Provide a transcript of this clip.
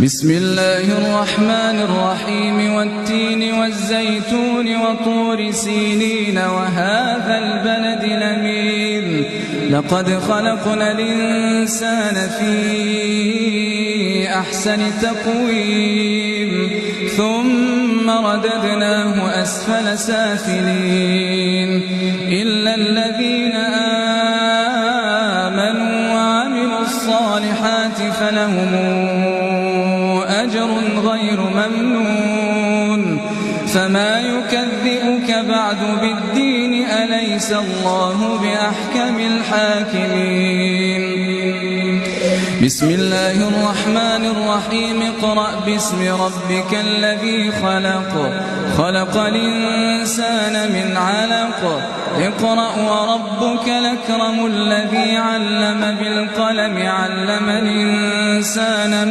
بسم الله الرحمن الرحيم والتين والزيتون وطور سينين وهذا البلد الأمين لقد خلقنا الإنسان في أحسن تقويم ثم رددناه أسفل سافلين إلا الذين آمنوا وعملوا الصالحات فلهم أجر غير ممنون فما يكذبك بعد بالدين أليس الله بأحكم الحاكمين بسم الله الرحمن الرحيم اقرأ باسم ربك الذي خلق الإنسان من علق اقرأ وربك الأكرم الذي علم بالقلم علم الإنسان